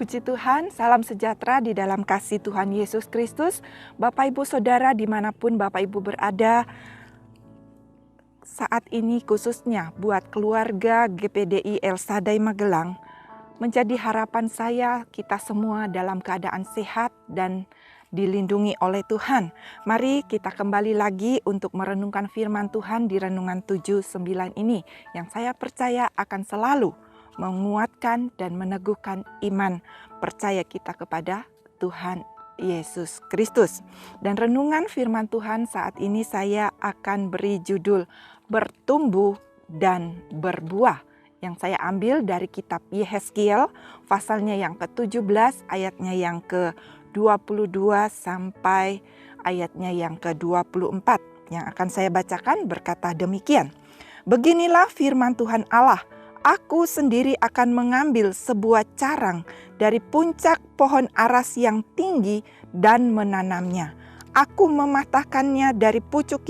Puji Tuhan, salam sejahtera di dalam kasih Tuhan Yesus Kristus. Bapak Ibu Saudara dimanapun Bapak Ibu berada, saat ini khususnya buat keluarga GPDI El Shaddai Magelang, menjadi harapan saya kita semua dalam keadaan sehat dan dilindungi oleh Tuhan. Mari kita kembali lagi untuk merenungkan firman Tuhan di Renungan 7:9 ini, yang saya percaya akan selalu menguatkan dan meneguhkan iman percaya kita kepada Tuhan Yesus Kristus. Dan renungan firman Tuhan saat ini saya akan beri judul Bertumbuh dan Berbuah, yang saya ambil dari kitab Yehezkiel pasalnya yang ke-17 ayatnya yang ke-22 sampai ayatnya yang ke-24. Yang akan saya bacakan berkata demikian. Beginilah firman Tuhan Allah, Aku sendiri akan mengambil sebuah carang dari puncak pohon aras yang tinggi dan menanamnya. Aku mematahkannya dari pucuk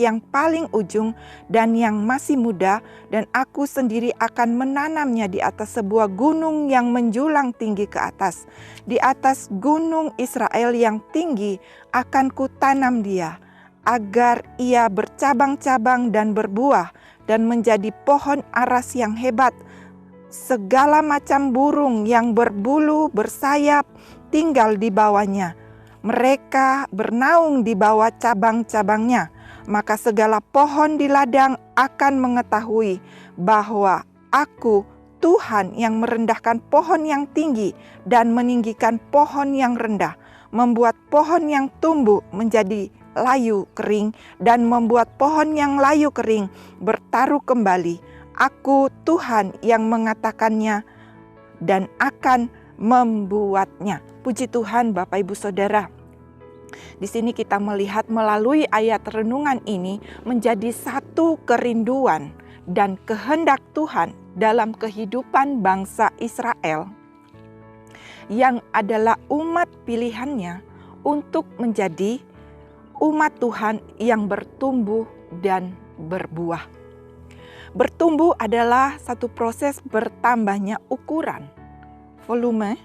yang paling ujung dan yang masih muda, dan aku sendiri akan menanamnya di atas sebuah gunung yang menjulang tinggi ke atas. Di atas gunung Israel yang tinggi akan kutanam dia, agar ia bercabang-cabang dan berbuah, dan menjadi pohon aras yang hebat. Segala macam burung yang berbulu bersayap tinggal di bawahnya. Mereka bernaung di bawah cabang-cabangnya. Maka segala pohon di ladang akan mengetahui bahwa Aku, Tuhan, yang merendahkan pohon yang tinggi dan meninggikan pohon yang rendah, membuat pohon yang tumbuh menjadi layu kering dan membuat pohon yang layu kering bertaruh kembali. Aku Tuhan yang mengatakannya dan akan membuatnya. Puji Tuhan Bapak Ibu Saudara. Di sini kita melihat melalui ayat renungan ini menjadi satu kerinduan dan kehendak Tuhan dalam kehidupan bangsa Israel, yang adalah umat pilihannya untuk menjadi umat Tuhan yang bertumbuh dan berbuah. Bertumbuh adalah satu proses bertambahnya ukuran, volume,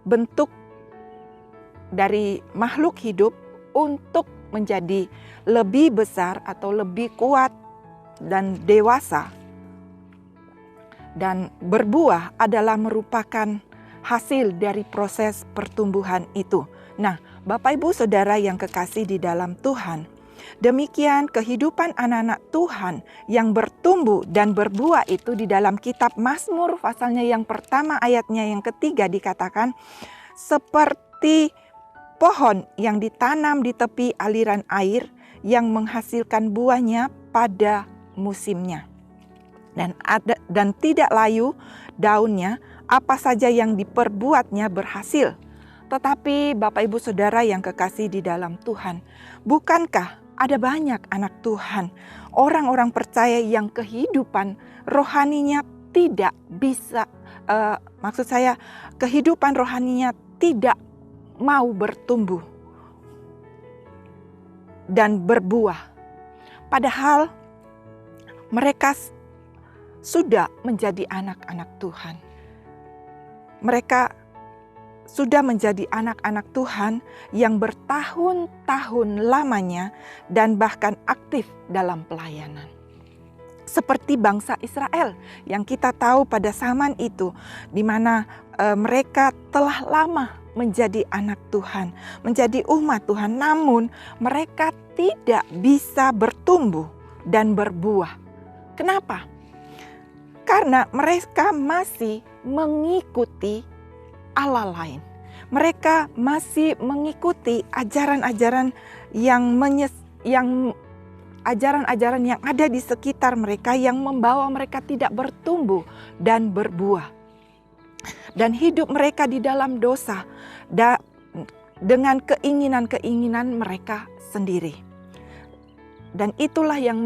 bentuk dari makhluk hidup untuk menjadi lebih besar atau lebih kuat dan dewasa. Dan berbuah adalah merupakan hasil dari proses pertumbuhan itu. Nah, Bapak Ibu Saudara yang kekasih di dalam Tuhan, demikian kehidupan anak-anak Tuhan yang bertumbuh dan berbuah itu di dalam kitab Mazmur pasalnya yang pertama ayatnya yang ketiga dikatakan, seperti pohon yang ditanam di tepi aliran air yang menghasilkan buahnya pada musimnya. Dan tidak layu daunnya, apa saja yang diperbuatnya berhasil. Tetapi Bapak Ibu Saudara yang kekasih di dalam Tuhan, bukankah ada banyak anak Tuhan, orang-orang percaya yang kehidupan rohaninya tidak bisa, kehidupan rohaninya tidak mau bertumbuh dan berbuah. Padahal mereka sudah menjadi anak-anak Tuhan. Mereka sudah menjadi anak-anak Tuhan yang bertahun-tahun lamanya dan bahkan aktif dalam pelayanan. Seperti bangsa Israel yang kita tahu pada zaman itu, di mana mereka telah lama menjadi anak Tuhan, menjadi umat Tuhan, namun mereka tidak bisa bertumbuh dan berbuah. Kenapa? Karena mereka masih mengikuti Allah lain. Mereka masih mengikuti ajaran-ajaran ajaran-ajaran yang ada di sekitar mereka yang membawa mereka tidak bertumbuh dan berbuah. Dan hidup mereka di dalam dosa dengan keinginan-keinginan mereka sendiri. Dan itulah yang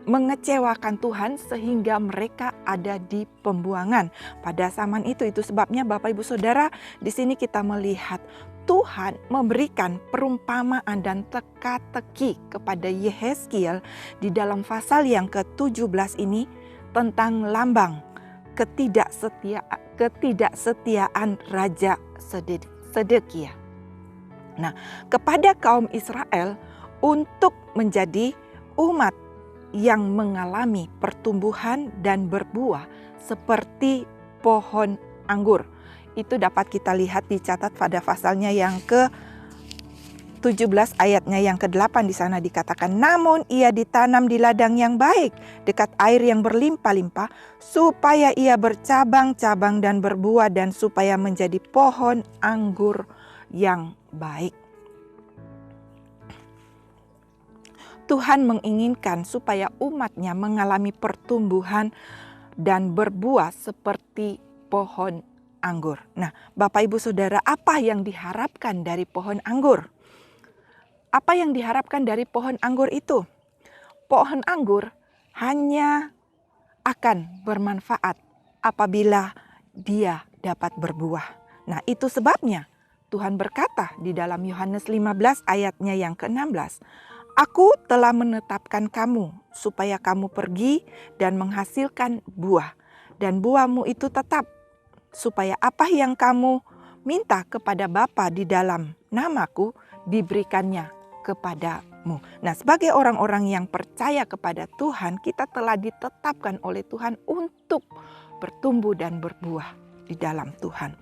mengecewakan Tuhan sehingga mereka ada di pembuangan pada zaman itu. Itu sebabnya Bapak Ibu Saudara, di sini kita melihat Tuhan memberikan perumpamaan dan teka-teki kepada Yehezkiel di dalam pasal yang ke-17 ini tentang lambang ketidaksetiaan Raja Sedekia. Nah, kepada kaum Israel untuk menjadi umat yang mengalami pertumbuhan dan berbuah seperti pohon anggur. Itu dapat kita lihat dicatat pada pasalnya yang ke-17 ayatnya yang ke-8 di sana dikatakan, namun ia ditanam di ladang yang baik dekat air yang berlimpah-limpah supaya ia bercabang-cabang dan berbuah dan supaya menjadi pohon anggur yang baik. Tuhan menginginkan supaya umatnya mengalami pertumbuhan dan berbuah seperti pohon anggur. Nah, Bapak Ibu Saudara, apa yang diharapkan dari pohon anggur? Apa yang diharapkan dari pohon anggur itu? Pohon anggur hanya akan bermanfaat apabila dia dapat berbuah. Nah, itu sebabnya Tuhan berkata di dalam Yohanes 15 ayatnya yang ke-16, Aku telah menetapkan kamu supaya kamu pergi dan menghasilkan buah. Dan buahmu itu tetap, supaya apa yang kamu minta kepada Bapa di dalam namaku diberikannya kepadamu. Nah, sebagai orang-orang yang percaya kepada Tuhan, kita telah ditetapkan oleh Tuhan untuk bertumbuh dan berbuah di dalam Tuhan.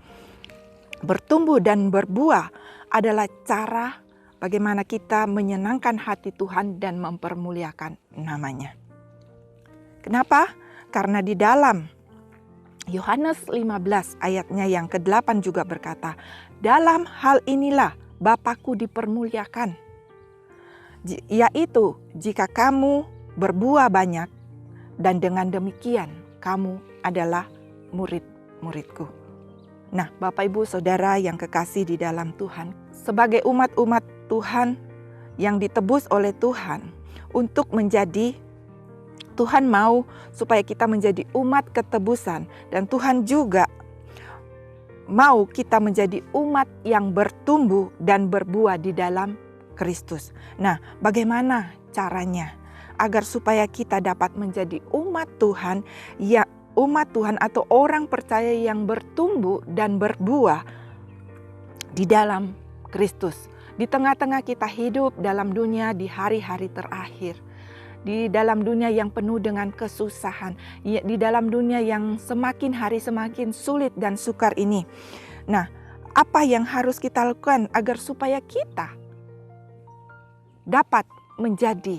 Bertumbuh dan berbuah adalah cara bagaimana kita menyenangkan hati Tuhan dan mempermuliakan namanya. Kenapa? Karena di dalam Yohanes 15 ayatnya yang ke-8 juga berkata, dalam hal inilah Bapakku dipermuliakan, yaitu jika kamu berbuah banyak dan dengan demikian kamu adalah murid-muridku. Nah, Bapak Ibu Saudara yang kekasih di dalam Tuhan, sebagai umat-umat Tuhan yang ditebus oleh Tuhan untuk menjadi, Tuhan mau supaya kita menjadi umat ketebusan, dan Tuhan juga mau kita menjadi umat yang bertumbuh dan berbuah di dalam Kristus. Nah, bagaimana caranya agar supaya kita dapat menjadi umat Tuhan, ya umat Tuhan atau orang percaya yang bertumbuh dan berbuah di dalam Kristus? Di tengah-tengah kita hidup dalam dunia di hari-hari terakhir, di dalam dunia yang penuh dengan kesusahan, di dalam dunia yang semakin hari semakin sulit dan sukar ini. Nah, apa yang harus kita lakukan agar supaya kita dapat menjadi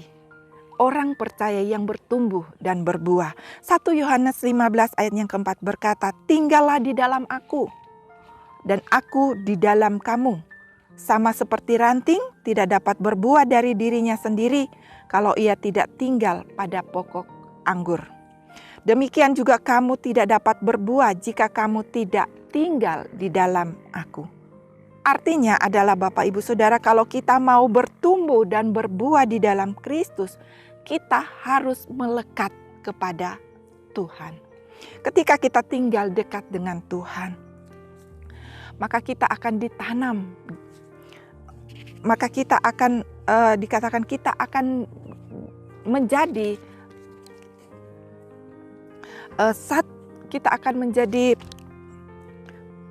orang percaya yang bertumbuh dan berbuah? 1 Yohanes 15 ayat yang keempat berkata, tinggallah di dalam aku dan aku di dalam kamu. Sama seperti ranting tidak dapat berbuah dari dirinya sendiri kalau ia tidak tinggal pada pokok anggur. Demikian juga kamu tidak dapat berbuah jika kamu tidak tinggal di dalam aku. Artinya adalah Bapak Ibu Saudara, kalau kita mau bertumbuh dan berbuah di dalam Kristus, kita harus melekat kepada Tuhan. Ketika kita tinggal dekat dengan Tuhan, maka kita akan ditanam. Maka kita akan dikatakan kita akan menjadi kita akan menjadi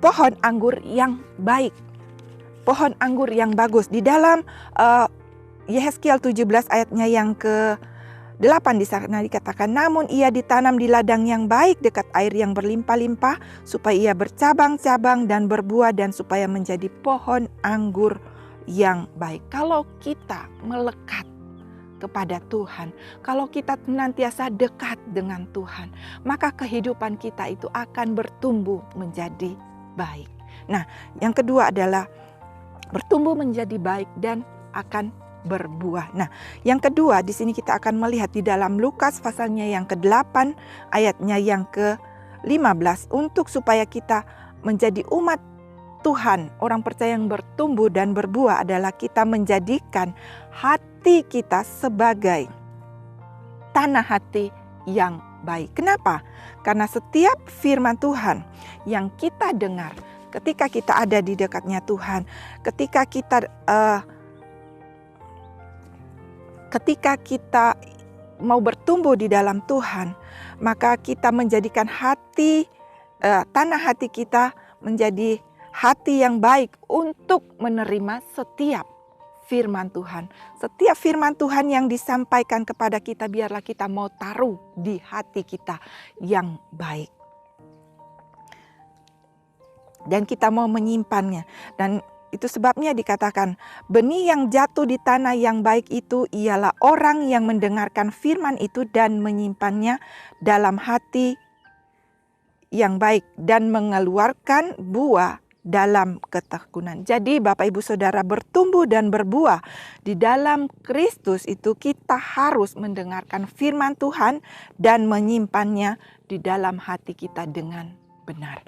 pohon anggur yang baik, pohon anggur yang bagus. Di dalam Yehezkiel 17 ayatnya yang ke-8 di sana dikatakan, namun ia ditanam di ladang yang baik dekat air yang berlimpah-limpah supaya ia bercabang-cabang dan berbuah dan supaya menjadi pohon anggur yang baik. Kalau kita melekat kepada Tuhan, kalau kita senantiasa dekat dengan Tuhan, maka kehidupan kita itu akan bertumbuh menjadi baik. Nah, yang kedua adalah bertumbuh menjadi baik dan akan berbuah. Nah, yang kedua di sini kita akan melihat di dalam Lukas pasalnya yang ke-8 ayatnya yang ke-15, untuk supaya kita menjadi umat Tuhan, orang percaya yang bertumbuh dan berbuah adalah kita menjadikan hati kita sebagai tanah hati yang baik. Kenapa? Karena setiap firman Tuhan yang kita dengar ketika kita ada di dekatnya Tuhan, ketika kita mau bertumbuh di dalam Tuhan, maka kita menjadikan tanah hati kita menjadi hati yang baik untuk menerima setiap firman Tuhan. Setiap firman Tuhan yang disampaikan kepada kita, biarlah kita mau taruh di hati kita yang baik. Dan kita mau menyimpannya. Dan itu sebabnya dikatakan, benih yang jatuh di tanah yang baik itu ialah orang yang mendengarkan firman itu dan menyimpannya dalam hati yang baik dan mengeluarkan buah dalam ketekunan. Jadi Bapak Ibu Saudara, bertumbuh dan berbuah di dalam Kristus itu kita harus mendengarkan firman Tuhan dan menyimpannya di dalam hati kita dengan benar.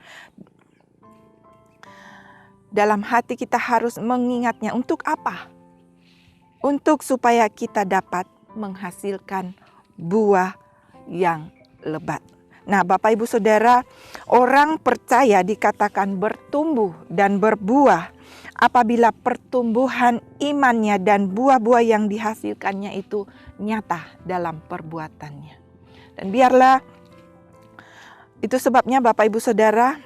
Dalam hati kita harus mengingatnya untuk apa? Untuk supaya kita dapat menghasilkan buah yang lebat. Nah, Bapak Ibu Saudara, orang percaya dikatakan bertumbuh dan berbuah apabila pertumbuhan imannya dan buah-buah yang dihasilkannya itu nyata dalam perbuatannya. Dan biarlah itu sebabnya Bapak Ibu Saudara,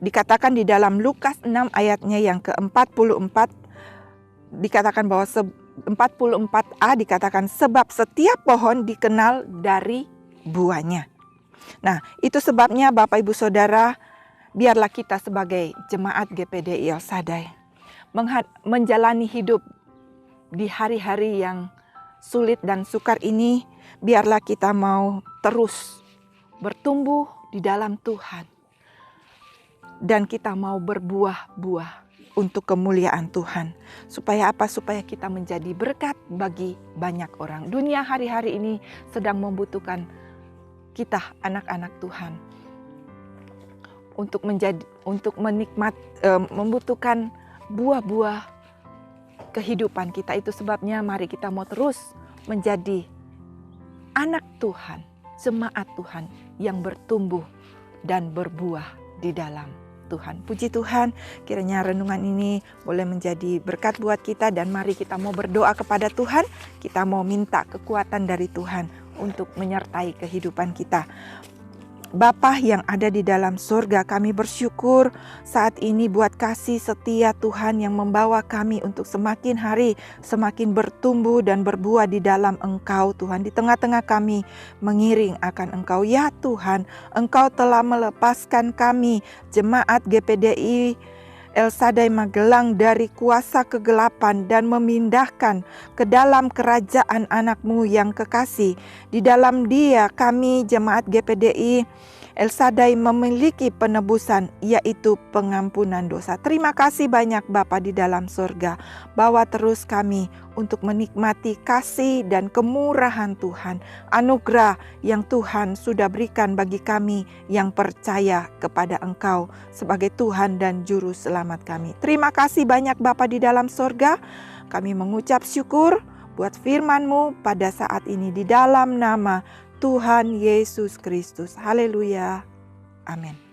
dikatakan di dalam Lukas 6 ayatnya yang ke-44, dikatakan bahwa 44a dikatakan sebab setiap pohon dikenal dari buahnya. Nah, itu sebabnya Bapak Ibu Saudara, biarlah kita sebagai jemaat GPDI El Shaddai menjalani hidup di hari-hari yang sulit dan sukar ini, biarlah kita mau terus bertumbuh di dalam Tuhan. Dan kita mau berbuah-buah untuk kemuliaan Tuhan. Supaya apa? Supaya kita menjadi berkat bagi banyak orang. Dunia hari-hari ini sedang membutuhkan kita, anak-anak Tuhan, untuk membutuhkan buah-buah kehidupan kita. Itu sebabnya mari kita mau terus menjadi anak Tuhan, jemaat Tuhan yang bertumbuh dan berbuah di dalam Tuhan. Puji Tuhan, kiranya renungan ini boleh menjadi berkat buat kita, dan mari kita mau berdoa kepada Tuhan. Kita mau minta kekuatan dari Tuhan untuk menyertai kehidupan kita. Bapa yang ada di dalam surga, kami bersyukur saat ini buat kasih setia Tuhan yang membawa kami untuk semakin hari semakin bertumbuh dan berbuah di dalam Engkau Tuhan. Di tengah-tengah kami mengiring akan Engkau. Ya Tuhan, Engkau telah melepaskan kami jemaat GPDI El Shaddai Magelang dari kuasa kegelapan dan memindahkan ke dalam kerajaan anak-Mu yang kekasih. Di dalam Dia kami jemaat GPDI El Shaddai memiliki penebusan, yaitu pengampunan dosa. Terima kasih banyak Bapa di dalam surga. Bawa terus kami untuk menikmati kasih dan kemurahan Tuhan. Anugerah yang Tuhan sudah berikan bagi kami yang percaya kepada Engkau sebagai Tuhan dan Juru Selamat kami. Terima kasih banyak Bapa di dalam surga. Kami mengucap syukur buat firman-Mu pada saat ini di dalam nama Tuhan Yesus Kristus. Haleluya. Amin.